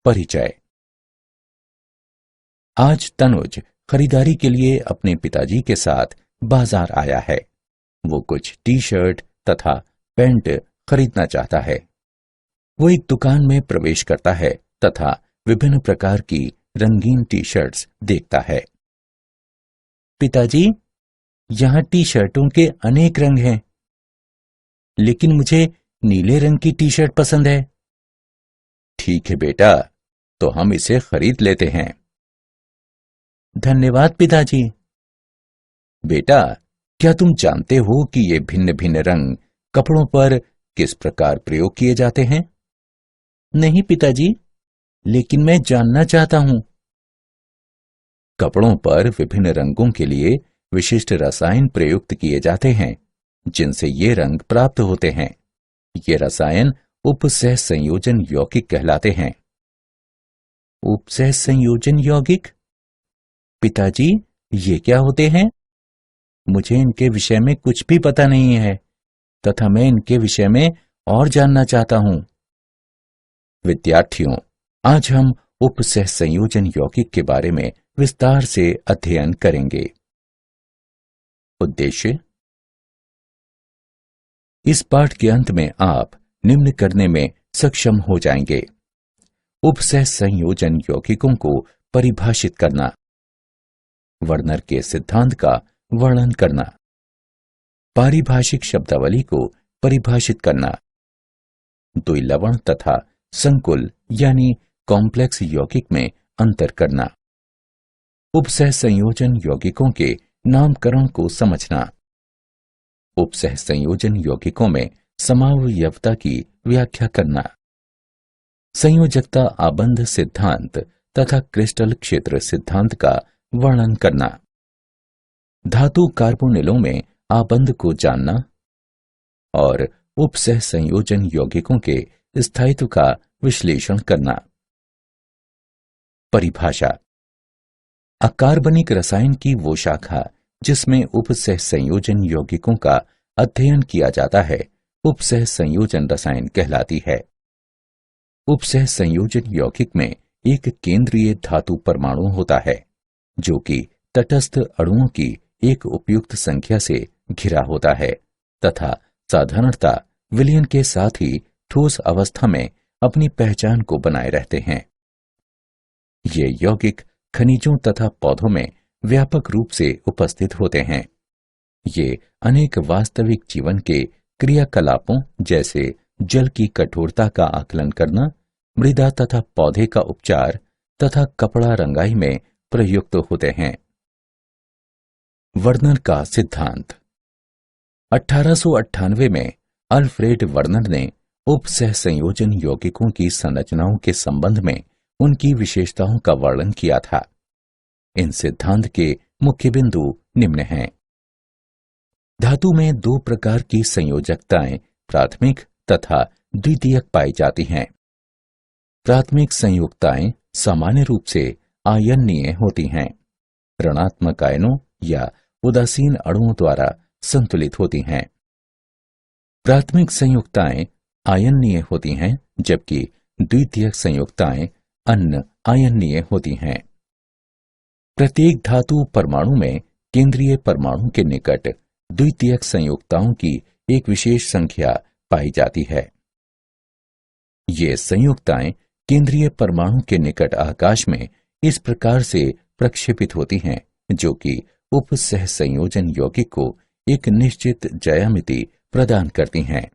परिचय। आज तनुज खरीदारी के लिए अपने पिताजी के साथ बाजार आया है। वो कुछ टी शर्ट तथा पैंट खरीदना चाहता है। वो एक दुकान में प्रवेश करता है तथा विभिन्न प्रकार की रंगीन टी शर्ट्स देखता है। पिताजी, यहाँ टी शर्टों के अनेक रंग हैं, लेकिन मुझे नीले रंग की टी शर्ट पसंद है। ठीक है बेटा, तो हम इसे खरीद लेते हैं। धन्यवाद पिताजी। बेटा, क्या तुम जानते हो कि ये भिन्न भिन्न रंग कपड़ों पर किस प्रकार प्रयोग किए जाते हैं? नहीं पिताजी, लेकिन मैं जानना चाहता हूं। कपड़ों पर विभिन्न रंगों के लिए विशिष्ट रसायन प्रयुक्त किए जाते हैं, जिनसे ये रंग प्राप्त होते हैं। ये रसायन उपसह संयोजन यौगिक कहलाते हैं। उपसह संयोजन यौगिक? पिताजी, ये क्या होते हैं? मुझे इनके विषय में कुछ भी पता नहीं है तथा मैं इनके विषय में और जानना चाहता हूं। विद्यार्थियों, आज हम उपसह संयोजन यौगिक के बारे में विस्तार से अध्ययन करेंगे। उद्देश्य: इस पाठ के अंत में आप निम्न करने में सक्षम हो जाएंगे। उपसह संयोजन यौगिकों को परिभाषित करना, वर्नर के सिद्धांत का वर्णन करना, पारिभाषिक शब्दावली को परिभाषित करना, द्विलवण तथा संकुल यानी कॉम्प्लेक्स यौगिक में अंतर करना, उपसह संयोजन यौगिकों के नामकरण को समझना, उपसह संयोजन यौगिकों में समावयवता की व्याख्या करना, संयोजकता आबंध सिद्धांत तथा क्रिस्टल क्षेत्र सिद्धांत का वर्णन करना, धातु कार्बोनिलों में आबंध को जानना और उपसह संयोजन यौगिकों के स्थायित्व का विश्लेषण करना। परिभाषा: अकार्बनिक रसायन की वो शाखा जिसमें उपसह संयोजन यौगिकों का अध्ययन किया जाता है, उपसह संयोजन रसायन कहलाती है। उपसह संयोजन यौगिक में एक केंद्रीय धातु परमाणु होता है, जो कि तटस्थ अणुओं की एक उपयुक्त संख्या से घिरा होता है तथा साधारणतः विलयन के साथ ही ठोस अवस्था में अपनी पहचान को बनाए रहते हैं। ये यौगिक खनिजों तथा पौधों में व्यापक रूप से उपस्थित होते हैं। ये अनेक वास्तविक जीवन के क्रियाकलापों जैसे जल की कठोरता का आकलन करना, मृदा तथा पौधे का उपचार तथा कपड़ा रंगाई में प्रयुक्त होते हैं। वर्नर का सिद्धांत: 1898 में अल्फ्रेड वर्नर ने उपसह संयोजन यौगिकों की संरचनाओं के संबंध में उनकी विशेषताओं का वर्णन किया था। इन सिद्धांत के मुख्य बिंदु निम्न हैं। धातु में दो प्रकार की संयोजकताएं प्राथमिक तथा द्वितीयक पाई जाती हैं। प्राथमिक संयुक्ताएं सामान्य रूप से आयनीय होती हैं, ऋणात्मक आयनों या उदासीन अणुओं द्वारा संतुलित होती हैं। प्राथमिक संयुक्ताएं आयनीय होती हैं, जबकि द्वितीयक संयुक्ताएं अन आयनीय होती हैं। प्रत्येक धातु परमाणु में केंद्रीय परमाणु के निकट द्वितीयक संयुक्ताओं की एक विशेष संख्या पाई जाती है। ये संयुक्ताएं केंद्रीय परमाणु के निकट आकाश में इस प्रकार से प्रक्षेपित होती हैं, जो कि उपसह संयोजन यौगिक को एक निश्चित ज्यामिति प्रदान करती हैं।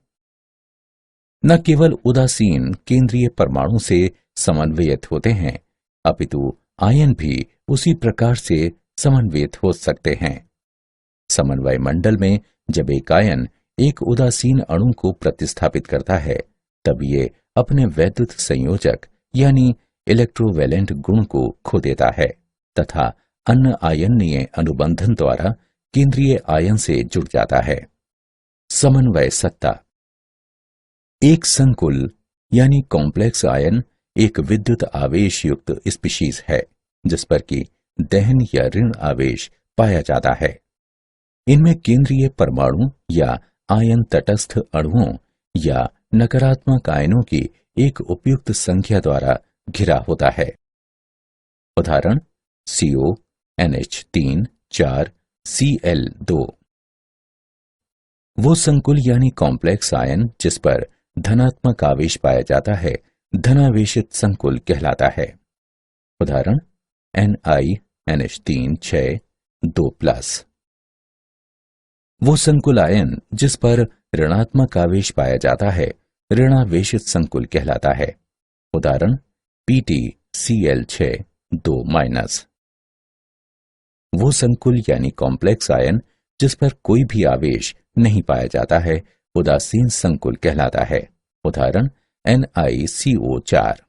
न केवल उदासीन केंद्रीय परमाणु से समन्वयित होते हैं, अपितु आयन भी उसी प्रकार से समन्वयित हो सकते हैं। समन्वय मंडल में जब एक आयन एक उदासीन अणु को प्रतिस्थापित करता है, तब ये अपने वैद्युत संयोजक यानी इलेक्ट्रोवैलेंट गुण को खो देता है तथा अन्य आयनीय अनुबंधन द्वारा केंद्रीय आयन से जुड़ जाता है। समन्वय सत्ता: एक संकुल यानी कॉम्प्लेक्स आयन एक विद्युत आवेश युक्त स्पीशीज है, जिस पर कि दहन या ऋण आवेश पाया जाता है। इनमें केंद्रीय परमाणु या आयन तटस्थ अणुओं या नकारात्मक आयनों की एक उपयुक्त संख्या द्वारा घिरा होता है। उदाहरण CO NH3 4 Cl2। वो संकुल यानी कॉम्प्लेक्स आयन जिस पर धनात्मक आवेश पाया जाता है धनावेशित संकुल कहलाता है। उदाहरण NiNH3 6 2+। वो संकुल आयन जिस पर ऋणात्मक आवेश पाया जाता है ऋणावेशित संकुल कहलाता है। उदाहरण PtCl6 2-। वो संकुल यानी कॉम्प्लेक्स आयन जिस पर कोई भी आवेश नहीं पाया जाता है उदासीन संकुल कहलाता है। उदाहरण NiCO4।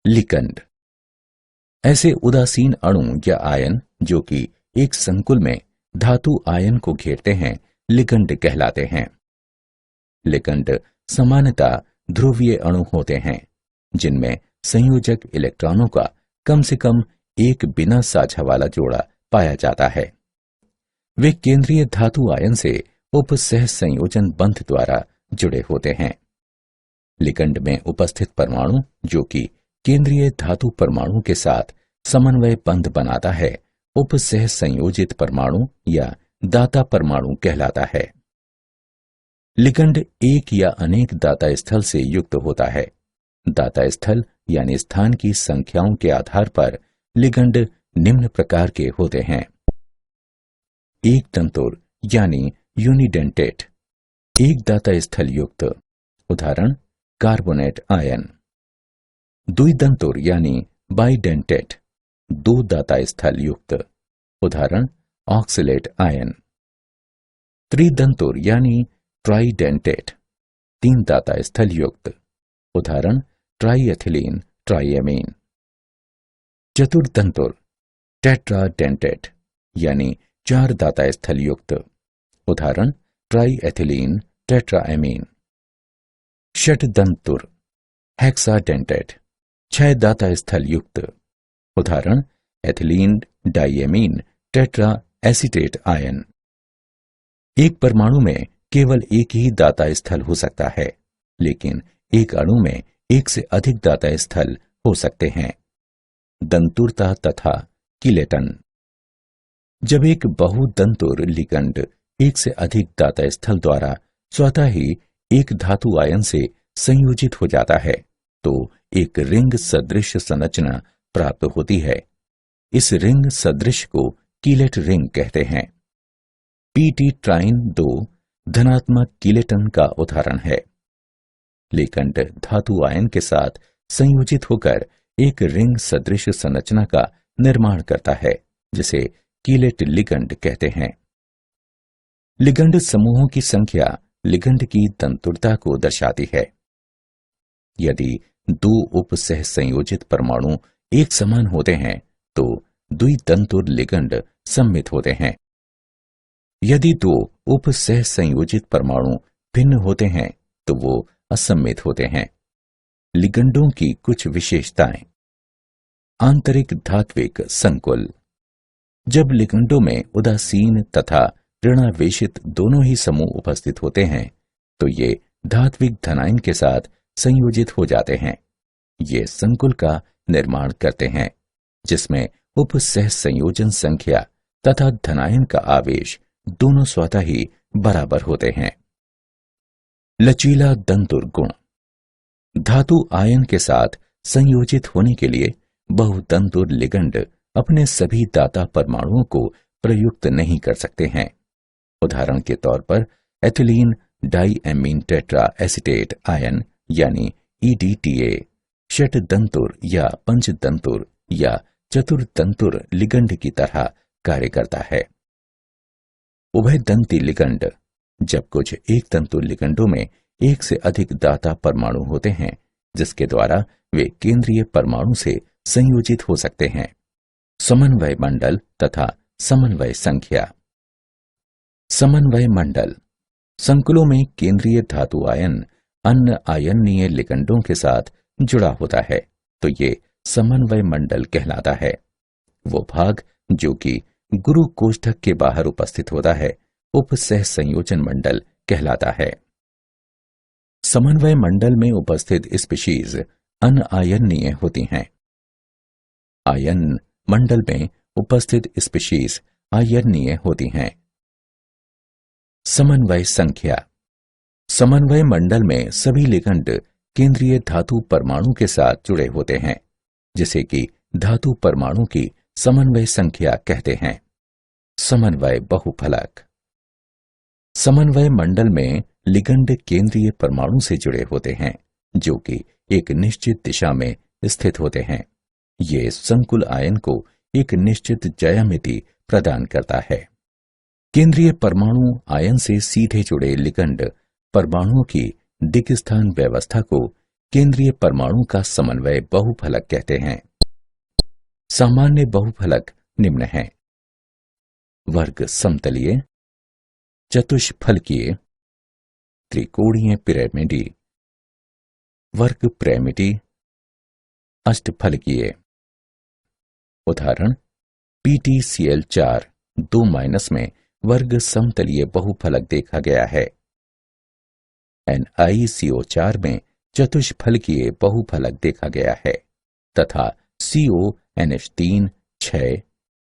लिगंड ऐसे उदासीन अणु या आयन जो कि एक संकुल में धातु आयन को घेरते हैं लिगंड कहलाते हैं। लिगंड सामान्यतः ध्रुवीय अणु होते हैं जिनमें संयोजक इलेक्ट्रॉनों का कम से कम एक बिना साझा वाला जोड़ा पाया जाता है। वे केंद्रीय धातु आयन से उपसह संयोजन बंध द्वारा जुड़े होते हैं। लिगंड में उपस्थित परमाणु जो कि केंद्रीय धातु परमाणु के साथ समन्वय बंध बनाता है उपसह संयोजित परमाणु या दाता परमाणु कहलाता है। लिगंड एक या अनेक दाता स्थल से युक्त होता है। दाता स्थल यानी स्थान की संख्याओं के आधार पर लिगंड निम्न प्रकार के होते हैं। एक तंतुर यानी यूनिडेंटेट, एक दाता स्थल युक्त। उदाहरण कार्बोनेट आयन। द्विदंतुर यानी बाइडेंटेट, दो दाता स्थल युक्त। उदाहरण ऑक्सलेट आयन। त्रिदंतुर यानी ट्राइडेंटेट, तीन दाता स्थल युक्त। उदाहरण ट्राइएथिलीन ट्राइएमीन। चतुर्दंतुर टेट्राडेंटेट यानी चार दाता स्थल युक्त। उदाहरण ट्राइएथिलीन टेट्राएमीन। षटदंतुर हेक्साडेंटेट, छह दाता स्थल युक्त। उदाहरण ethylene diamine tetra acetate ion. एक परमाणु में केवल एक ही दाता स्थल हो सकता है लेकिन एक अणु में एक से अधिक दाता स्थल हो सकते हैं। दंतुरता तथा किलेटन। जब एक बहुदंतुर लिगंड एक से अधिक दाता स्थल द्वारा स्वतः ही एक धातु आयन से संयोजित हो जाता है तो एक रिंग सदृश संरचना प्राप्त होती है। इस रिंग सदृश को कीलेट रिंग कहते हैं। PT ट्राइन 2 धनात्मक कीलेटन का उदाहरण है। लिगंड धातु आयन के साथ संयोजित होकर एक रिंग सदृश संरचना का निर्माण करता है जिसे कीलेट लिगंड कहते हैं। लिगंड समूहों की संख्या लिगंड की तंतुरता को दर्शाती है। यदि दो उपसह संयोजित परमाणु एक समान होते हैं तो द्वितंतुर लिगंड सम्मित होते हैं। यदि दो उपसह संयोजित परमाणु भिन्न होते हैं तो वो असम्मित होते हैं। लिगंडों की कुछ विशेषताएं। आंतरिक धात्विक संकुल। जब लिगंडों में उदासीन तथा ऋणावेशित दोनों ही समूह उपस्थित होते हैं तो ये धात्विक धनायन के साथ संयोजित हो जाते हैं। ये संकुल का निर्माण करते हैं जिसमें उपसह संयोजन संख्या तथा धनायन का आवेश दोनों स्वतः ही बराबर होते हैं। लचीला दंतुर गुण। धातु आयन के साथ संयोजित होने के लिए बहुदंतुर लिगंड अपने सभी दाता परमाणुओं को प्रयुक्त नहीं कर सकते हैं। उदाहरण के तौर पर ethylene diamine tetra acetate ion यानी EDTA षटदंतुर या पंचदंतुर या चतुर्दंतुर लिगंड की तरह कार्य करता है। उभयदंती लिगंड। जब कुछ एक तंतुर लिगंडों में एक से अधिक दाता परमाणु होते हैं जिसके द्वारा वे केंद्रीय परमाणु से संयोजित हो सकते हैं। समन्वय मंडल तथा समन्वय संख्या। समन्वय मंडल संकुलों में केंद्रीय धातु आयन अन्य आयनीय लिगंडों के साथ जुड़ा होता है तो ये समन्वय मंडल कहलाता है। वो भाग जो कि गुरु कोष्ठक के बाहर उपस्थित होता है उपसह संयोजन मंडल कहलाता है। समन्वय मंडल में उपस्थित स्पीशीज अनआयनीय होती हैं। आयन मंडल में उपस्थित स्पीशीज आयनीय होती हैं। समन्वय संख्या। समन्वय मंडल में सभी लिगंड केंद्रीय धातु परमाणु के साथ जुड़े होते हैं, जिसे कि धातु परमाणु की समन्वय संख्या कहते हैं। समन्वय बहुफलक। समन्वय मंडल में लिगंड केंद्रीय परमाणु से जुड़े होते हैं, जो कि एक निश्चित दिशा में स्थित होते हैं। ये संकुल आयन को एक निश्चित ज्यामिति प्रदान करता है। केंद्रीय परमाणु आयन से सीधे जुड़े लिगंड परमाणुओं की दिक्स्थान व्यवस्था को केंद्रीय परमाणु का समन्वय बहुफलक कहते हैं। सामान्य बहुफलक निम्न हैं: वर्ग समतलीय, चतुष्फलकीय, त्रिकोणीय पिरामिडी, वर्ग पिरामिडी, अष्टफलकीय। उदाहरण: PtCl4 2- में वर्ग समतलीय बहुफलक देखा गया है। NiCO4 में चतुष्फलकीय बहुफलक देखा गया है तथा CONH3 6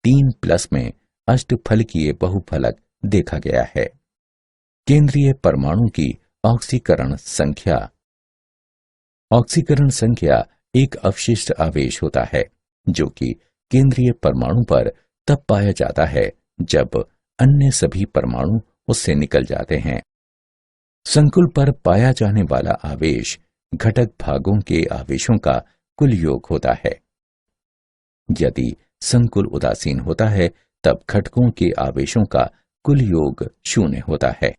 3+ में अष्टफलकीय बहुफलक देखा गया है। केंद्रीय परमाणु की ऑक्सीकरण संख्या। ऑक्सीकरण संख्या एक अवशिष्ट आवेश होता है जो कि केंद्रीय परमाणु पर तब पाया जाता है जब अन्य सभी परमाणु उससे निकल जाते हैं। संकुल पर पाया जाने वाला आवेश घटक भागों के आवेशों का कुल योग होता है। यदि संकुल उदासीन होता है तब घटकों के आवेशों का कुल योग 0 होता है।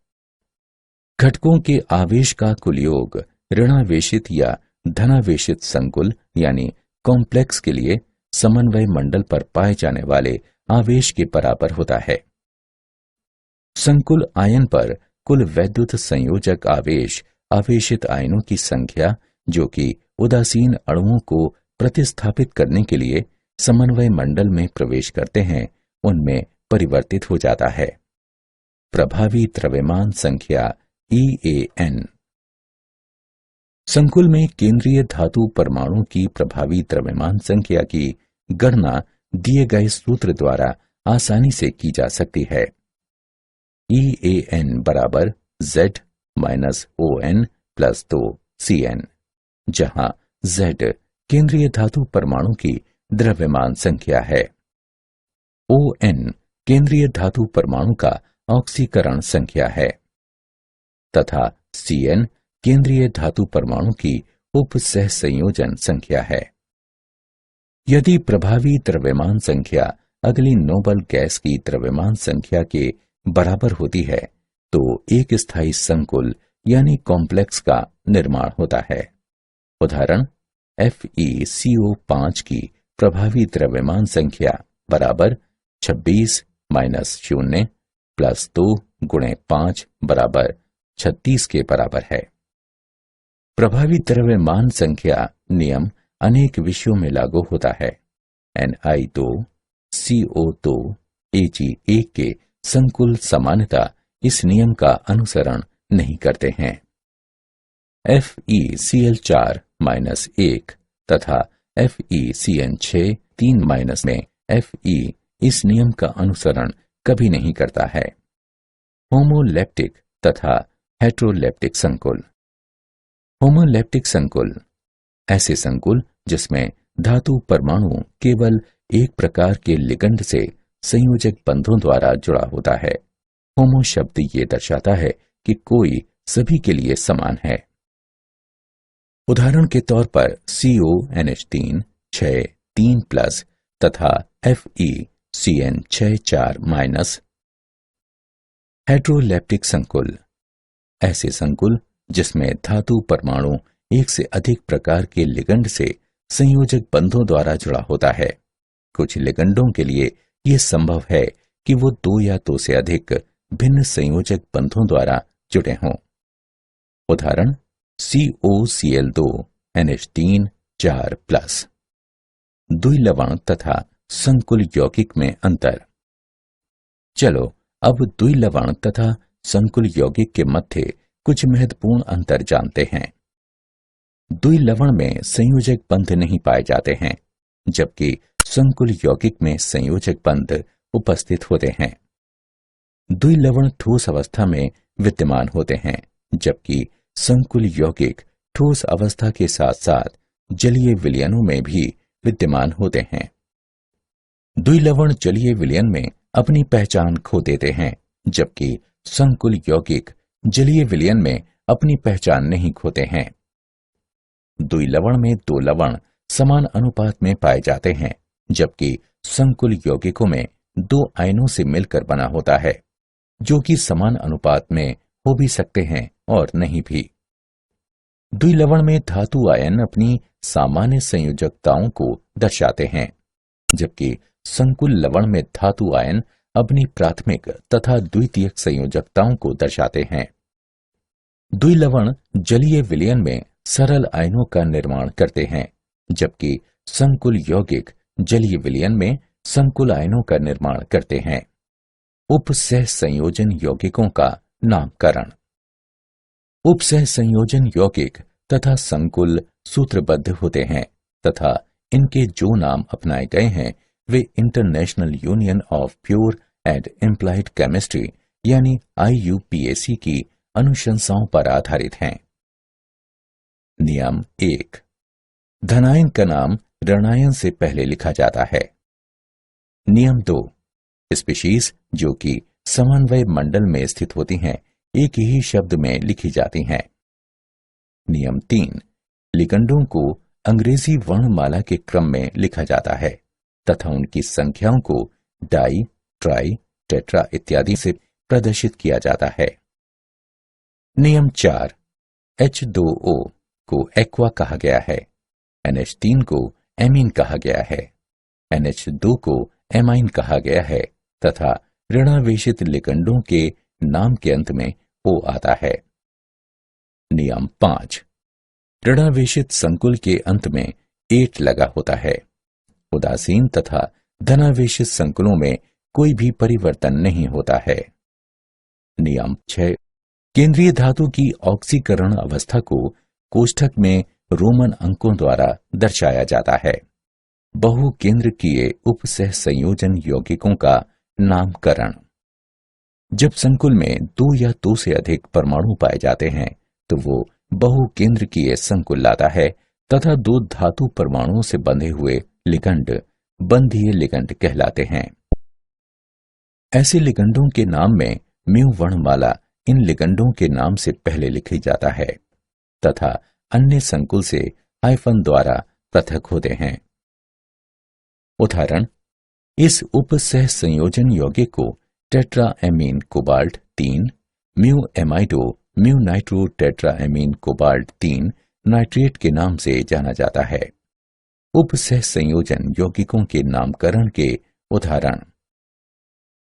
घटकों के आवेश का कुल योग ऋणावेशित या धनावेशित संकुल यानी कॉम्प्लेक्स के लिए समन्वय मंडल पर पाए जाने वाले आवेश के बराबर होता है। संकुल आयन पर कुल वैद्युत संयोजक आवेश आवेशित आयनों की संख्या जो कि उदासीन अणुओं को प्रतिस्थापित करने के लिए समन्वय मंडल में प्रवेश करते हैं, उनमें परिवर्तित हो जाता है। प्रभावी द्रव्यमान संख्या EAN। संकुल में केंद्रीय धातु परमाणु की प्रभावी द्रव्यमान संख्या की गणना दिए गए सूत्र द्वारा आसानी से की जा सकती है। EAN बराबर Z - ON + 2CN, जहां Z केंद्रीय धातु परमाणु की द्रव्यमान संख्या है, ON केंद्रीय धातु परमाणु का ऑक्सीकरण संख्या है तथा CN केंद्रीय धातु परमाणु की उपसह संयोजन संख्या है। यदि प्रभावी द्रव्यमान संख्या अगली नोबल गैस की द्रव्यमान संख्या के बराबर होती है तो एक स्थायी संकुल यानी कॉम्प्लेक्स का निर्माण होता है। उदाहरण: FeCO5 की प्रभावी द्रव्यमान संख्या बराबर 26 - 0 + 2 × 5 = 36 के बराबर है। प्रभावी द्रव्यमान संख्या नियम अनेक विषयों में लागू होता है। Ni2 CO2 Ag1 के संकुल सामान्यता इस नियम का अनुसरण नहीं करते हैं। FeCl4 - 1 तथा FeCN6 3- में Fe इस नियम का अनुसरण कभी नहीं करता है। होमोलैप्टिक तथा हेट्रोलैप्टिक संकुल। होमोलैप्टिक संकुल ऐसे संकुल जिसमें धातु परमाणु केवल एक प्रकार के लिगंड से संयोजक बंधों द्वारा जुड़ा होता है। होमो शब्द ये दर्शाता है कि कोई सभी के लिए समान है। उदाहरण के तौर पर CONH3 6 3+ तथा FeCN6 4-। हेट्रोलैप्टिक संकुल ऐसे संकुल जिसमें धातु परमाणु एक से अधिक प्रकार के लिगंड से संयोजक बंधों द्वारा जुड़ा होता है। कुछ लिगंडों के लिए यह संभव है कि वो 2 या 2 से अधिक भिन्न संयोजक बंधों द्वारा जुड़े हों। उदाहरण: COCl2 NH3 4+। द्विलवण तथा संकुल यौगिक में अंतर। चलो अब द्विलवण तथा संकुल यौगिक के मध्य कुछ महत्वपूर्ण अंतर जानते हैं। द्वि लवण में संयोजक बंध नहीं पाए जाते हैं, जबकि संकुल यौगिक में संयोजक बंध उपस्थित होते हैं। द्वि लवण ठोस अवस्था में विद्यमान होते हैं, जबकि संकुल यौगिक ठोस अवस्था के साथ साथ जलीय विलयनों में भी विद्यमान होते हैं। द्वि लवण जलीय विलयन में अपनी पहचान खो देते हैं, जबकि संकुल यौगिक जलीय विलयन में अपनी पहचान नहीं खोते हैं। द्वि लवण में दो लवण समान अनुपात में पाए जाते हैं, जबकि संकुल यौगिकों में दो आयनों से मिलकर बना होता है, जो कि समान अनुपात में हो भी सकते हैं और नहीं भी। द्वि लवण में धातु आयन अपनी सामान्य संयोजकताओं को दर्शाते हैं, जबकि संकुल लवण में धातु आयन अपनी प्राथमिक तथा द्वितीयक संयोजकताओं को दर्शाते हैं। द्वि लवण जलीय विलयन में सरल आयनों का निर्माण करते हैं, जबकि संकुल यौगिक जलीय विलयन में संकुल आयनों का निर्माण करते हैं। उपसह संयोजन यौगिकों का नामकरण। उपसह संयोजन यौगिक तथा संकुल सूत्रबद्ध होते हैं तथा इनके जो नाम अपनाए गए हैं वे International Union of Pure and Applied Chemistry यानी IUPAC की अनुशंसाओं पर आधारित हैं। नियम 1। धनायन का नाम ऋणायन से पहले लिखा जाता है। नियम 2। स्पीशीज जो कि समन्वय मंडल में स्थित होती हैं एक ही शब्द में लिखी जाती हैं। नियम 3। लिगंडों को अंग्रेजी वर्णमाला के क्रम में लिखा जाता है तथा उनकी संख्याओं को डाई, ट्राई, टेट्रा इत्यादि से प्रदर्शित किया जाता है। नियम 4। H2O को एक्वा कहा गया है, NH3 को एमीन कहा गया है, NH2 को एमाइन कहा गया है तथा ऋणावेशित लिगंडों के नाम के अंत में O आता है। नियम 5। ऋणावेशित संकुल के अंत में एट लगा होता है। उदासीन तथा धनावेशित संकुलों में कोई भी परिवर्तन नहीं होता है। नियम 6। केंद्रीय धातु की ऑक्सीकरण अवस्था को कोष्ठक में रोमन अंकों द्वारा दर्शाया जाता है। बहुकेंद्रकीय उपसह संयोजन यौगिकों का नामकरण। जब संकुल में दो या दो से अधिक परमाणु पाए जाते हैं तो वो बहुकेंद्रकीय संकुल लाता है तथा दो धातु परमाणुओं से बंधे हुए लिगंड बंधीय लिगंड कहलाते हैं। ऐसे लिगंडों के नाम में म्यू वर्णमाला इन लिगंडों के नाम से पहले लिखी जाता है तथा अन्य संकुल से हाइफन द्वारा पृथक होते हैं। उदाहरण, इस उपसह संयोजन यौगिक को tetraammine cobalt 3 mu amido mu nitro tetraammine cobalt 3 nitrate के नाम से जाना जाता है। उपसह संयोजन यौगिकों के नामकरण के उदाहरण।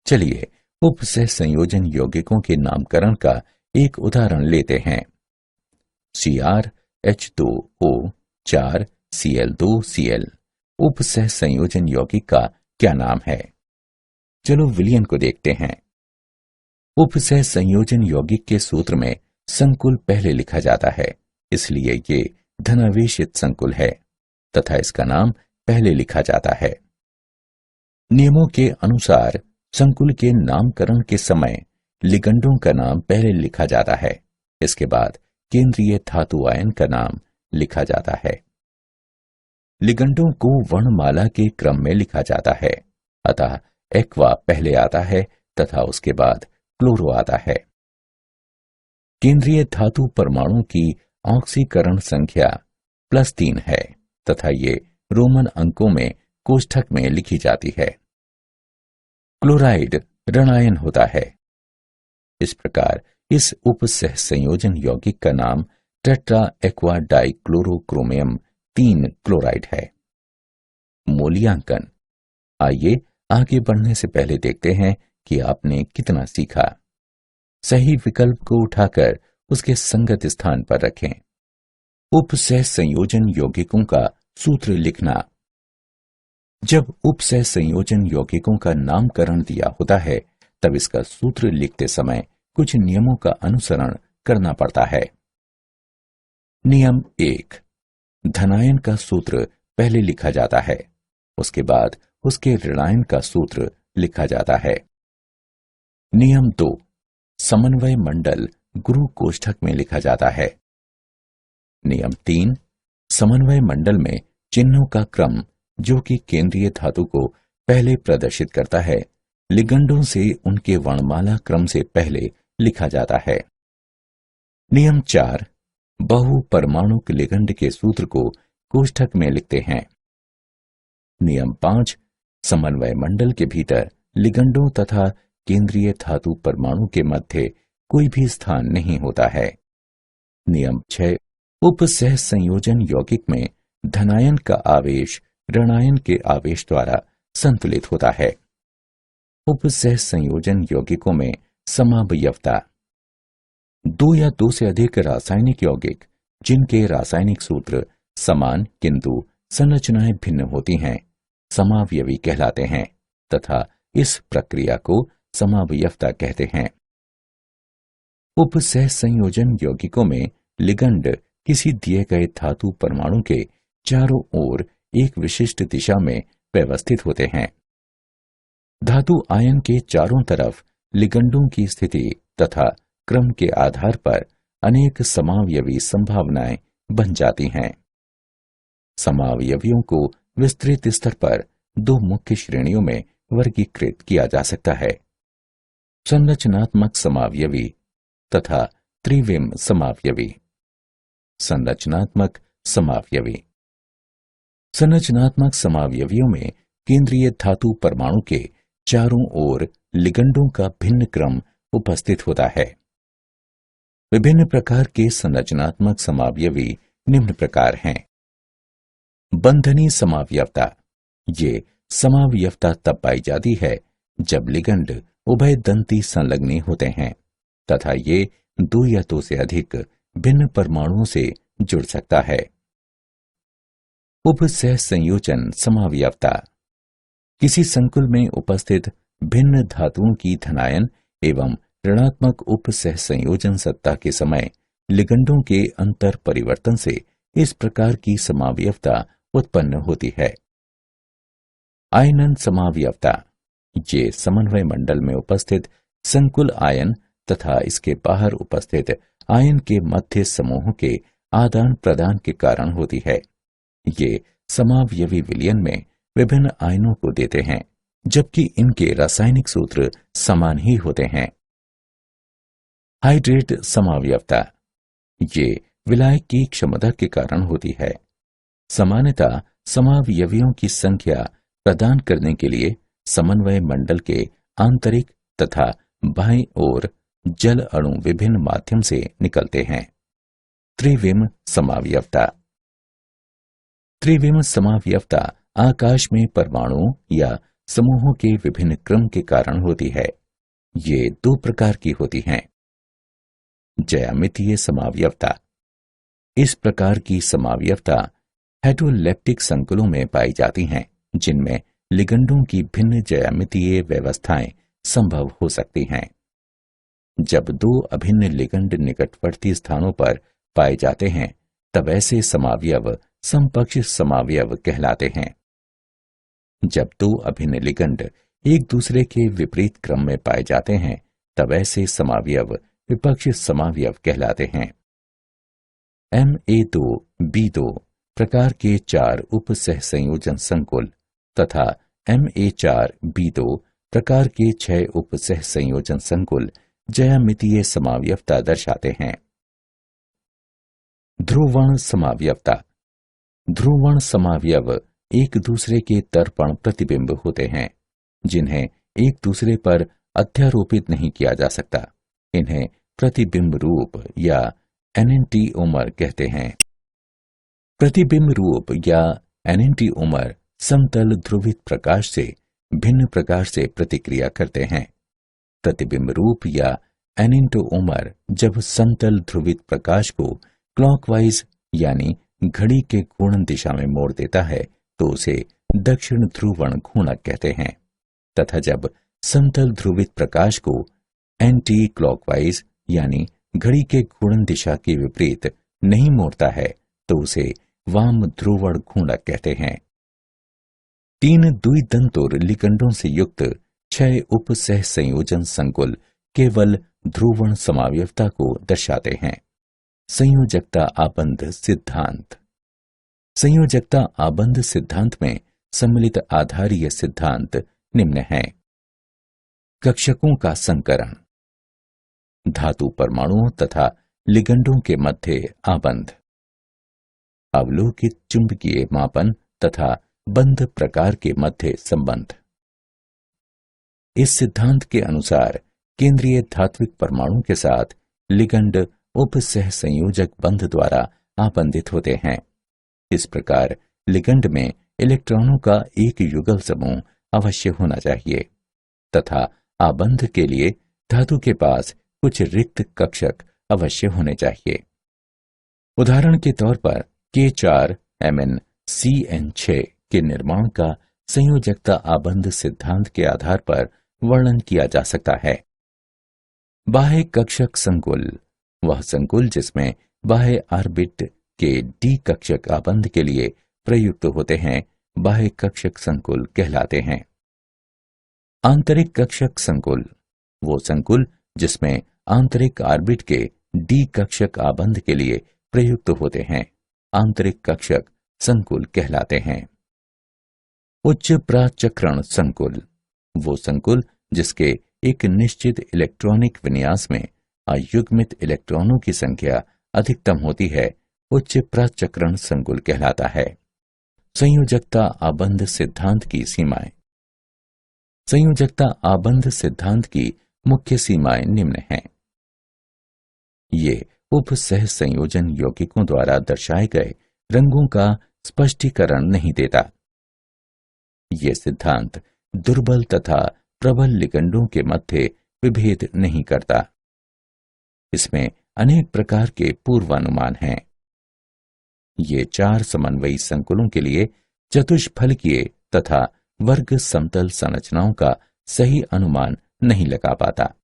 चलिए उपसह संयोजन यौगिकों के नामकरण का एक उदाहरण लेते हैं। CrH2O 4Cl2Cl उपसह संयोजन यौगिक का क्या नाम है? चलो विलयन को देखते हैं। उपसह संयोजन यौगिक के सूत्र में संकुल पहले लिखा जाता है, इसलिए ये धनावेशित संकुल है तथा इसका नाम पहले लिखा जाता है। नियमों के अनुसार संकुल के नामकरण के समय लिगंडों का नाम पहले लिखा जाता है, इसके बाद केंद्रीय धातु आयन का नाम लिखा जाता है। लिगंडों को वर्णमाला के क्रम में लिखा जाता है, अतः एक्वा पहले आता है तथा उसके बाद क्लोरो आता है। केंद्रीय धातु परमाणु की ऑक्सीकरण संख्या +3 है तथा ये रोमन अंकों में कोष्ठक में लिखी जाती है। क्लोराइड ऋणायन होता है। इस प्रकार इस उपसह संयोजन यौगिक का नाम टेट्रा एक्वा डाइक्लोरोक्रोमियम 3 क्लोराइड है। मूल्यांकन। आइए आगे बढ़ने से पहले देखते हैं कि आपने कितना सीखा। सही विकल्प को उठाकर उसके संगत स्थान पर रखें। उपसह संयोजन यौगिकों का सूत्र लिखना। जब उपसह संयोजन यौगिकों का नामकरण दिया होता है तब इसका सूत्र लिखते समय कुछ नियमों का अनुसरण करना पड़ता है। नियम 1। धनायन का सूत्र पहले लिखा जाता है, उसके बाद उसके ऋणायन का सूत्र लिखा जाता है। नियम 2, समन्वय मंडल गुरु कोष्ठक में लिखा जाता है। नियम 3, समन्वय मंडल में चिन्हों का क्रम जो कि केंद्रीय धातु को पहले प्रदर्शित करता है, लिगंडों से उनके वर्णमाला क्रम से पहले लिखा जाता है। नियम 4, बहु परमाणुक लिगंड के सूत्र को कोष्ठक में लिखते हैं। नियम 5, समन्वय मंडल के भीतर लिगंडों तथा केंद्रीय धातु परमाणु के मध्य कोई भी स्थान नहीं होता है। नियम 6, उपसह संयोजन यौगिक में धनायन का आवेश ऋणायन के आवेश द्वारा संतुलित होता है। उपसह संयोजन यौगिकों में समावयवता। 2 या 2 से अधिक रासायनिक यौगिक जिनके रासायनिक सूत्र समान किंतु संरचनाएं भिन्न होती हैं, समावयवी कहलाते हैं तथा इस प्रक्रिया को समावयवता कहते हैं। उपसह संयोजन यौगिकों में लिगंड किसी दिए गए धातु परमाणु के चारों ओर एक विशिष्ट दिशा में व्यवस्थित होते हैं। धातु आयन के चारों तरफ लिगंडों की स्थिति तथा क्रम के आधार पर अनेक समावयवी संभावनाएं बन जाती हैं। समावयवियों को विस्तृत स्तर पर 2 मुख्य श्रेणियों में वर्गीकृत किया जा सकता है, संरचनात्मक समावयवी तथा त्रिविम समावयवी। संरचनात्मक समावयवी। संरचनात्मक समावयवियों में केंद्रीय धातु परमाणु के चारों ओर लिगंडों का भिन्न क्रम उपस्थित होता है। विभिन्न प्रकार के संरचनात्मक समावयवी निम्न प्रकार हैं। बंधनी समावयवता। ये समावयवता तब पाई जाती है जब लिगंड उभय दंती संलग्नी होते हैं तथा ये 2 या 2 से अधिक भिन्न परमाणुओं से जुड़ सकता है। उपसह संयोजन समावयवता। किसी संकुल में उपस्थित भिन्न धातुओं की धनायन एवं ऋणात्मक उपसह संयोजन सत्ता के समय लिगंडों के अंतर परिवर्तन से इस प्रकार की समावयवता उत्पन्न होती है। आयनन समावयवता। ये समन्वय मंडल में उपस्थित संकुल आयन तथा इसके बाहर उपस्थित आयन के मध्य समूहों के आदान प्रदान के कारण होती है। ये समावयवी विलयन में विभिन्न आयनों को देते हैं, जबकि इनके रासायनिक सूत्र समान ही होते हैं। हाइड्रेट समावयवता। ये विलायक की क्षमता के कारण होती है। सामान्यतः समावयवियों की संख्या प्रदान करने के लिए समन्वय मंडल के आंतरिक तथा बाईं ओर जल अणु विभिन्न माध्यम से निकलते हैं। त्रिविम समावयवता। त्रिविम समावयवता आकाश में परमाणुओं या समूहों के विभिन्न क्रम के कारण होती है। ये 2 प्रकार की होती हैं। ज्यामितीय समावयवता। इस प्रकार की समावयवता हेटेरोलेप्टिक संकुलों में पाई जाती हैं, जिनमें लिगंडों की भिन्न ज्यामितीय व्यवस्थाएं संभव हो सकती हैं। जब 2 अभिन्न लिगंड निकटवर्ती स्थानों पर पाए जाते हैं, तब ऐसे समावयव समपक्ष समावयव कहलाते हैं। जब 2 अभिन्न लिगंड एक दूसरे के विपरीत क्रम में पाए जाते हैं, तब ऐसे समावयव विपक्ष समावयव कहलाते हैं। Ma2B2 प्रकार के 4 उपसह संयोजन संकुल तथा Ma4B2 प्रकार के 6 उपसह संयोजन संकुल ज्यामितीय समावयवता दर्शाते हैं। ध्रुवण समावयवता। ध्रुवण समावयव एक दूसरे के तर्पण प्रतिबिंब होते हैं, जिन्हें एक दूसरे पर अध्यारोपित नहीं किया जा सकता। इन्हें प्रतिबिंब रूप या एनेंटिओमर कहते हैं। प्रतिबिंब रूप या एनेंटिओमर समतल ध्रुवित प्रकाश से भिन्न प्रकार से प्रतिक्रिया करते हैं। प्रतिबिंब रूप या एनेंटिओमर जब समतल ध्रुवित प्रकाश को क्लॉकवाइज यानी घड़ी के घूर्णन दिशा में मोड़ देता है, तो उसे दक्षिण ध्रुवण घूर्णक कहते हैं, तथा जब समतल ध्रुवित प्रकाश को एंटी क्लॉकवाइज यानी घड़ी के घूर्णन दिशा के विपरीत नहीं मोड़ता है, तो उसे वाम ध्रुवण घूर्णक कहते हैं। 3 द्विदंतोर लिगंडों से युक्त 6 उप सह संयोजन संकुल केवल ध्रुवण समावयवता को दर्शाते हैं। संयोजकता आबंध सिद्धांत। संयोजकता आबंध सिद्धांत में सम्मिलित आधारीय सिद्धांत निम्न हैं। कक्षकों का संकरण, धातु परमाणुओं तथा लिगंडों के मध्य आबंध, अवलोकित चुंबकीय मापन तथा बंध प्रकार के मध्य संबंध। इस सिद्धांत के अनुसार केंद्रीय धात्विक परमाणु के साथ लिगंड उप सह संयोजक बंध द्वारा आबंधित होते हैं। इस प्रकार लिगंड में इलेक्ट्रॉनों का एक युगल समूह अवश्य होना चाहिए तथा आबंध के लिए धातु के पास कुछ रिक्त कक्षक अवश्य होने चाहिए। उदाहरण के तौर पर K4MnCn6 के निर्माण का संयोजकता आबंध सिद्धांत के आधार पर वर्णन किया जा सकता है। बाह्य कक्षक संकुल वह संकुल जिसमें बाह्य ऑर्बिट के डी कक्षक आबंध के लिए प्रयुक्त होते हैं बाह्य कक्षक संकुल कहलाते हैं। आंतरिक कक्षक संकुल वो संकुल जिसमें आंतरिक ऑर्बिट के डी कक्षक आबंध के लिए प्रयुक्त होते हैं आंतरिक कक्षक संकुल कहलाते हैं। उच्च प्राचक्रण संकुल वो संकुल जिसके एक निश्चित इलेक्ट्रॉनिक विन्यास में अयुग्मित इलेक्ट्रॉनों की संख्या अधिकतम होती है उच्च प्राचक्रण संकुल कहलाता है। संयोजकता आबंध सिद्धांत की सीमाएं। संयोजकता आबंध सिद्धांत की मुख्य सीमाएं निम्न हैं। ये उप सह संयोजन यौगिकों द्वारा दर्शाए गए रंगों का स्पष्टीकरण नहीं देता। ये सिद्धांत दुर्बल तथा प्रबल लिगंडों के मध्य विभेद नहीं करता। इसमें अनेक प्रकार के पूर्वानुमान हैं। ये 4 समन्वयी संकुलों के लिए चतुष्फलकीय तथा वर्ग समतल संरचनाओं का सही अनुमान नहीं लगा पाता।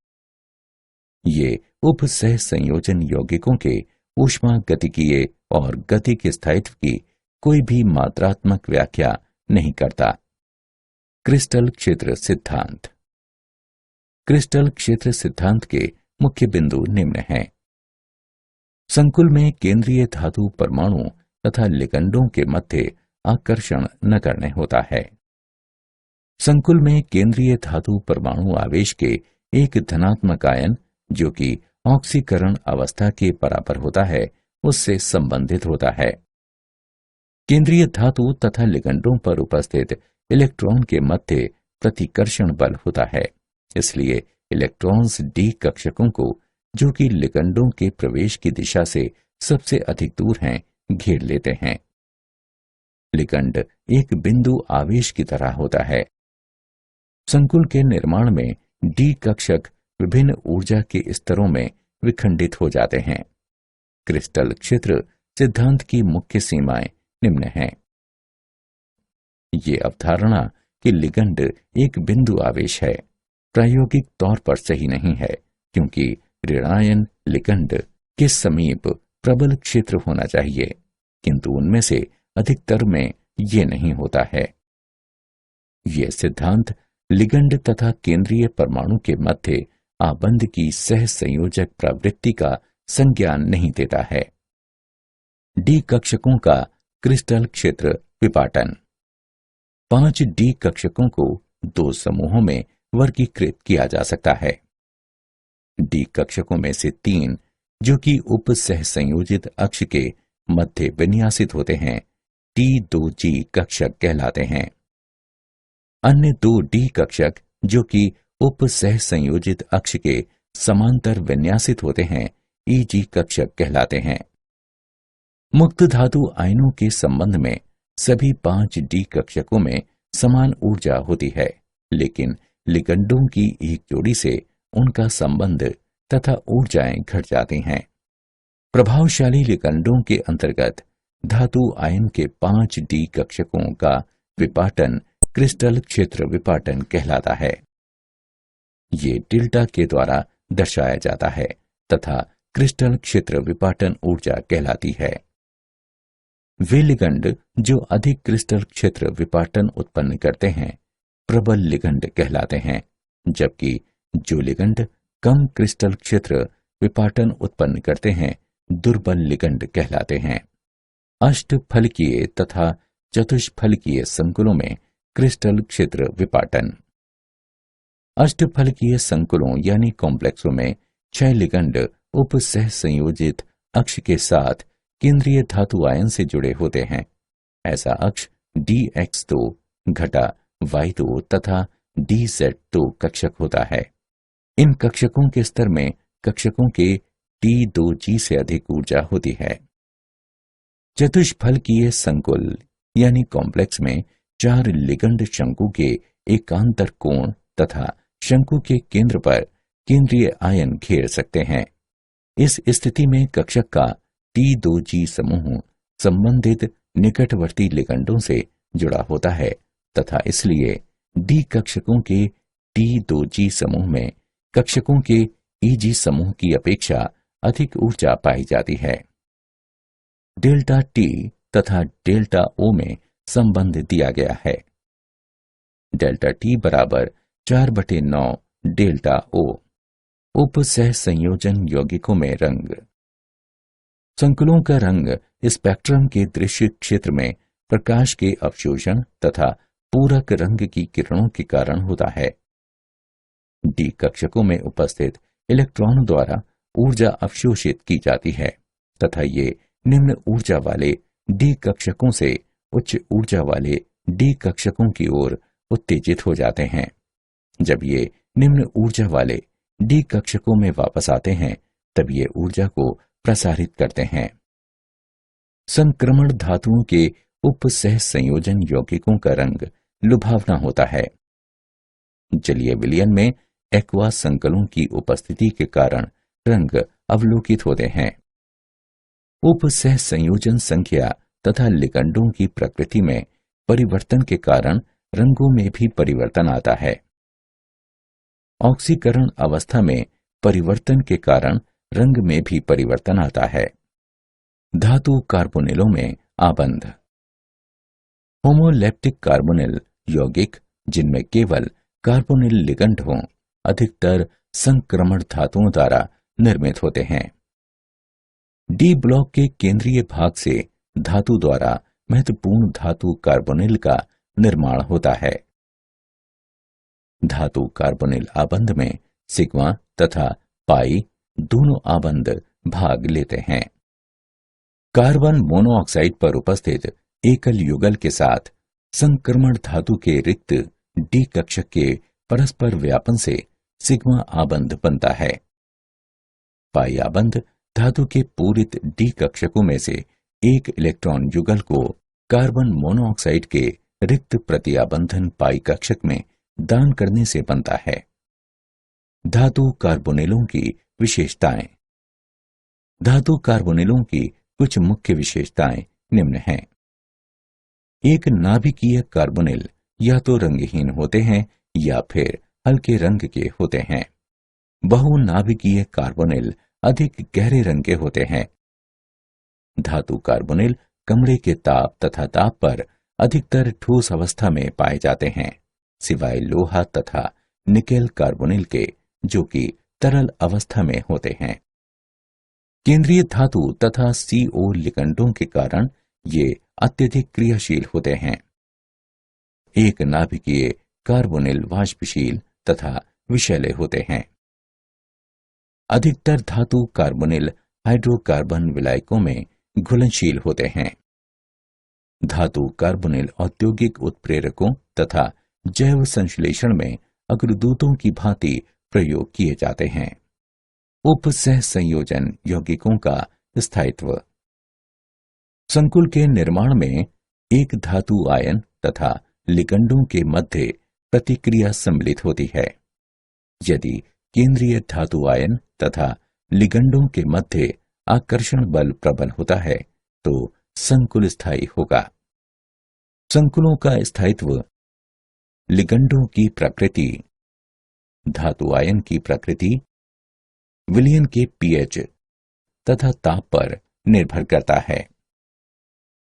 ये उप सह संयोजन यौगिकों के ऊष्मागतिकीय और गतिक स्थायित्व की कोई भी मात्रात्मक व्याख्या नहीं करता। क्रिस्टल क्षेत्र सिद्धांत। क्रिस्टल क्षेत्र सिद्धांत के मुख्य बिंदु निम्न हैं। संकुल में केंद्रीय धातु परमाणु तथा लिगंडों के मध्य आकर्षण नगण्य होता है। संकुल में केंद्रीय धातु परमाणु आवेश के एक धनात्मक आयन जो कि ऑक्सीकरण अवस्था के बराबर होता है उससे संबंधित होता है। केंद्रीय धातु तथा लिगंडों पर उपस्थित इलेक्ट्रॉन के मध्य प्रतिकर्षण बल होता है। इसलिए इलेक्ट्रॉन्स डी कक्षकों को जो कि लिगंडों के प्रवेश की दिशा से सबसे अधिक दूर हैं घेर लेते हैं। लिगंड एक बिंदु आवेश की तरह होता है। संकुल के निर्माण में डी कक्षक विभिन्न ऊर्जा के स्तरों में विखंडित हो जाते हैं। क्रिस्टल क्षेत्र सिद्धांत की मुख्य सीमाएं निम्न हैं। ये अवधारणा कि लिगंड एक बिंदु आवेश है प्रायोगिक तौर पर सही नहीं है क्योंकि ऋणायन लिगंड के समीप प्रबल क्षेत्र होना चाहिए किंतु उनमें से अधिकतर में ये नहीं होता है। ये सिद्धांत लिगंड तथा केंद्रीय परमाणु के मध्य आबंध की सह संयोजक प्रवृत्ति का संज्ञान नहीं देता है। डी कक्षकों का क्रिस्टल क्षेत्र विपाटन। 5 डी कक्षकों को 2 समूहों में वर्गीकृत किया जा सकता है। डी कक्षकों में से 3 जो कि उप सह संयोजित अक्ष के मध्य विन्यासित होते हैं T2G कक्षक कहलाते हैं। अन्य 2 डी कक्षक जो कि उप सह संयोजित अक्ष के समांतर विन्यासित होते हैं EG कक्षक कहलाते हैं। मुक्त धातु आयनों के संबंध में सभी 5 डी कक्षकों में समान ऊर्जा होती है लेकिन लिगंडों की एक जोड़ी से उनका संबंध तथा ऊर्जाएं घट जाती हैं। प्रभावशाली लिगंडों के अंतर्गत धातु आयन के 5 डी कक्षकों का विपाटन क्रिस्टल क्षेत्र विपाटन कहलाता है। ये डेल्टा के द्वारा दर्शाया जाता है तथा क्रिस्टल क्षेत्र विपाटन ऊर्जा कहलाती है। वे लिगंड जो अधिक क्रिस्टल क्षेत्र विपाटन उत्पन्न करते हैं प्रबल लिगंड कहलाते हैं, जबकि जो लिगंड कम क्रिस्टल क्षेत्र विपाटन उत्पन्न करते हैं दुर्बल लिगंड कहलाते हैं। अष्टफलकीय तथा चतुष्फलकीय संकुलों में क्रिस्टल क्षेत्र विपाटन। अष्टफलकीय संकुलों यानी कॉम्प्लेक्सों में 6 लिगंड उपसह संयोजित अक्ष के साथ केंद्रीय धातु आयन से जुड़े होते हैं। ऐसा अक्ष DX2 घटा Y2 तथा DZ2 कक्षक होता है। इन कक्षकों के स्तर में कक्षकों के T2G से अधिक ऊर्जा होती है। चतुष्फलकीय संकुल यानी कॉम्प्लेक्स में 4 लिगंड शंकु के एकांतर कोण तथा शंकु के केंद्र पर केंद्रीय आयन घेर सकते हैं। इस स्थिति में कक्षक का T2G समूह संबंधित निकटवर्ती लिगंडों से जुड़ा होता है तथा इसलिए D कक्षकों के T2G समूह में कक्षकों के EG समूह की अपेक्षा अधिक ऊर्जा पाई जाती है। डेल्टा T तथा डेल्टा O में संबंध दिया गया है। डेल्टा T बराबर 4/9 डेल्टा O। उपसह संयोजन यौगिकों में रंग। संकुलों का रंग स्पेक्ट्रम के दृश्य क्षेत्र में प्रकाश के अवशोषण तथा पूरक रंग की किरणों के कारण होता है। D कक्षकों में उपस्थित इलेक्ट्रॉन द्वारा ऊर्जा अवशोषित की जाती है तथा ये निम्न ऊर्जा वाले D कक्षकों से उच्च ऊर्जा वाले D कक्षकों की ओर उत्तेजित हो जाते हैं। जब ये निम्न ऊर्जा वाले D कक्षकों में वापस आते हैं तब ये ऊर्जा को प्रसारित करते हैं। संक्रमण धातुओं के उपसह संयोजन यौगिकों का रंग लुभावना होता है। जलीय विलयन में एक्वा संकलों की उपस्थिति के कारण रंग अवलोकित होते हैं। उपसह संयोजन संख्या तथा लिगंडों की प्रकृति में परिवर्तन के कारण रंगों में भी परिवर्तन आता है। ऑक्सीकरण अवस्था में परिवर्तन के कारण रंग में भी परिवर्तन आता है। धातु कार्बोनिलों में आबंध। होमोलेप्टिक कार्बोनिल यौगिक जिनमें केवल कार्बोनिल लिगंड हों अधिकतर संक्रमण धातुओं द्वारा निर्मित होते हैं। D ब्लॉक के केंद्रीय भाग से धातु द्वारा महत्वपूर्ण धातु कार्बोनिल का निर्माण होता है। धातु कार्बोनिल आबंध में सिग्मा तथा पाई दोनों आबंध भाग लेते हैं। कार्बन मोनोऑक्साइड पर उपस्थित एकल युगल के साथ संक्रमण धातु के रिक्त D कक्षक के परस्पर व्यापन से सिग्मा आबंध बनता है। पाई आबंध धातु के पूरित D कक्षकों में से एक इलेक्ट्रॉन युगल को कार्बन मोनोऑक्साइड के रिक्त प्रतिआबंधन पाई कक्षक में दान करने से बनता है। धातु कार्बोनिलों की विशेषताएं। धातु कार्बोनिलों की कुछ मुख्य विशेषताएं निम्न हैं। एक नाभिकीय कार्बोनिल या तो रंगहीन होते हैं या फिर हल्के रंग के होते हैं। बहुनाभिकीय कार्बोनिल अधिक गहरे रंग के होते हैं। धातु कार्बोनिल कमरे के ताप तथा दाब पर अधिकतर ठोस अवस्था में पाए जाते हैं, सिवाय लोहा तथा निकेल कार्बोनिल के जो कि तरल अवस्था में होते हैं। केंद्रीय धातु तथा CO लिगंडों के कारण ये अत्यधिक क्रियाशील होते हैं। एक नाभिकीय कार्बोनिल वाष्पशील तथा विषैले होते हैं। अधिकतर धातु कार्बोनिल हाइड्रोकार्बन विलायकों में घुलनशील होते हैं। धातु कार्बोनिल औद्योगिक उत्प्रेरकों तथा जैव संश्लेषण में अग्रदूतों की भांति प्रयोग किए जाते हैं। उपसह संयोजन यौगिकों का स्थायित्व। संकुल के निर्माण में एक धातु आयन तथा लिगंडों के मध्य प्रतिक्रिया सम्मिलित होती है। यदि केंद्रीय धातु आयन तथा लिगंडों के मध्य आकर्षण बल प्रबल होता है तो संकुल स्थायी होगा। संकुलों का स्थायित्व लिगंडों की प्रकृति, धातु आयन की प्रकृति, विलयन के pH तथा ताप पर निर्भर करता है।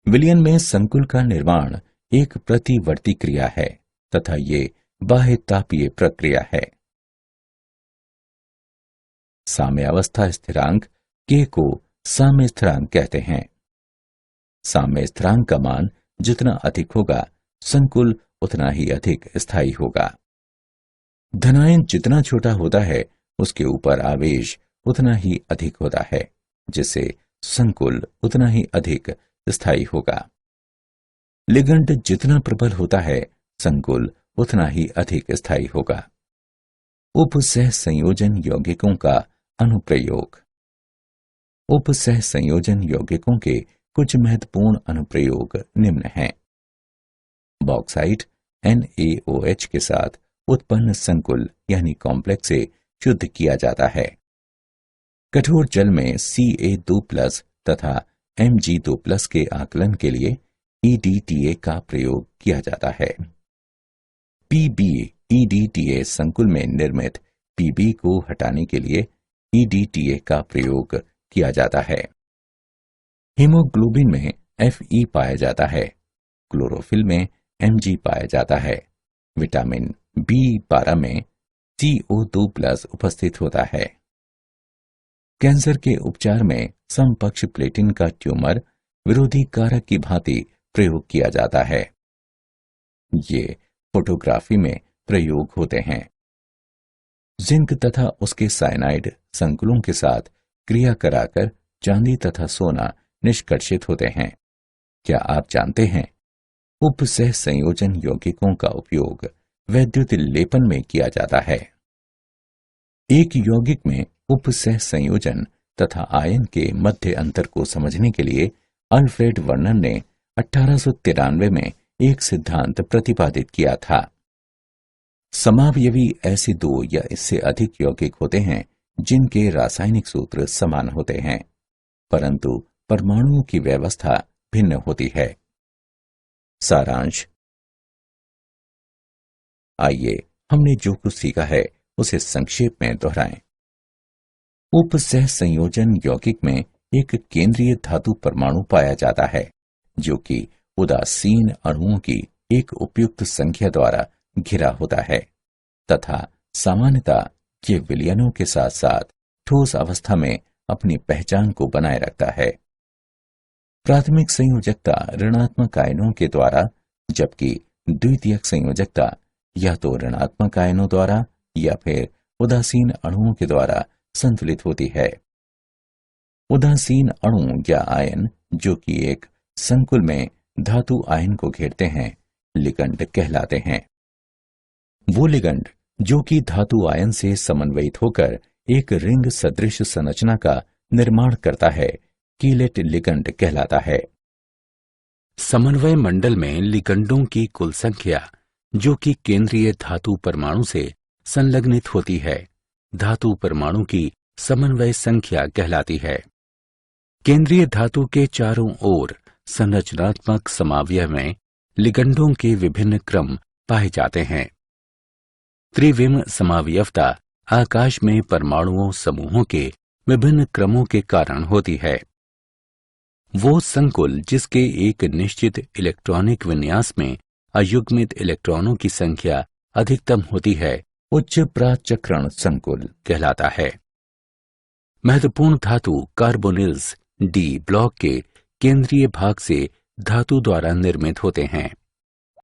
विलयन में संकुल का निर्माण एक प्रतिवर्ती क्रिया है तथा ये बाह्य तापीय प्रक्रिया है। साम्यावस्था स्थिरांक K को साम्य स्थिरांक कहते हैं। साम्य स्थिरांक का मान जितना अधिक होगा, संकुल उतना ही अधिक स्थायी होगा। धनायन जितना छोटा होता है, उसके ऊपर आवेश उतना ही अधिक होता है, जिससे संकुल उतना ही अधिक स्थायी होगा। लिगंड जितना प्रबल होता है, संकुल उतना ही अधिक स्थायी होगा। उपसह संयोजन यौगिकों का अनुप्रयोग। उपसह संयोजन यौगिकों के कुछ महत्वपूर्ण अनुप्रयोग निम्न हैं। बॉक्साइट NaOH के साथ उत्पन्न संकुल यानी कॉम्प्लेक्स से शुद्ध किया जाता है। कठोर जल में Ca2+ तथा Mg2+ के आकलन के लिए EDTA का प्रयोग किया जाता है। PbEDTA संकुल में निर्मित Pb को हटाने के लिए EDTA का प्रयोग किया जाता है। हीमोग्लोबिन में Fe पाया जाता है। क्लोरोफिल में Mg पाया जाता है। विटामिन B12 में CO2+ उपस्थित होता है। कैंसर के उपचार में समपक्ष प्लेटिन का ट्यूमर विरोधी कारक की भांति प्रयोग किया जाता है। ये फोटोग्राफी में प्रयोग होते हैं। जिंक तथा उसके साइनाइड संकुलों के साथ क्रिया कराकर चांदी तथा सोना निष्कर्षित होते हैं। क्या आप जानते हैं, उपसह संयोजन यौगिकों का उपयोग वैद्युत लेपन में किया जाता है। एक यौगिक में उपसह संयोजन तथा आयन के मध्य अंतर को समझने के लिए अल्फ्रेड वर्नर ने 1893 में एक सिद्धांत प्रतिपादित किया था। समावयवी ऐसे दो या इससे अधिक यौगिक होते हैं जिनके रासायनिक सूत्र समान होते हैं, परंतु परमाणुओं की व्यवस्था भिन्न होती है। सारांश। आइए हमने जो कुछ सीखा है उसे संक्षेप में दोहराएं। उपसह संयोजन यौगिक में एक केंद्रीय धातु परमाणु पाया जाता है जो कि उदासीन अणुओं की एक उपयुक्त संख्या द्वारा घिरा होता है तथा सामान्यतः ये विलयनों के साथ साथ ठोस अवस्था में अपनी पहचान को बनाए रखता है। प्राथमिक संयोजकता ऋणात्मक आयनों के द्वारा, जबकि द्वितीयक संयोजकता या तो ऋणात्मक आयनों द्वारा या फिर उदासीन अणुओं के द्वारा संतुलित होती है। उदासीन अणु या आयन जो कि एक संकुल में धातु आयन को घेरते हैं, लिगंड कहलाते हैं। वो लिगंड जो कि धातु आयन से समन्वयित होकर एक रिंग सदृश संरचना का निर्माण करता है, कीलेट लिगंड कहलाता है। समन्वय मंडल में लिगंडों की कुल संख्या जो कि केंद्रीय धातु परमाणु से संलग्नित होती है, धातु परमाणु की समन्वय संख्या कहलाती है। केंद्रीय धातु के चारों ओर संरचनात्मक समावयव में लिगंडों के विभिन्न क्रम पाए जाते हैं। त्रिविम समावयवता आकाश में परमाणुओं समूहों के विभिन्न क्रमों के कारण होती है। वो संकुल जिसके एक निश्चित इलेक्ट्रॉनिक विन्यास में अयुग्मित इलेक्ट्रॉनों की संख्या अधिकतम होती है, उच्च प्राचक्रण संकुल कहलाता है। महत्वपूर्ण धातु कार्बोनिल्स D ब्लॉक के केंद्रीय भाग से धातु द्वारा निर्मित होते हैं।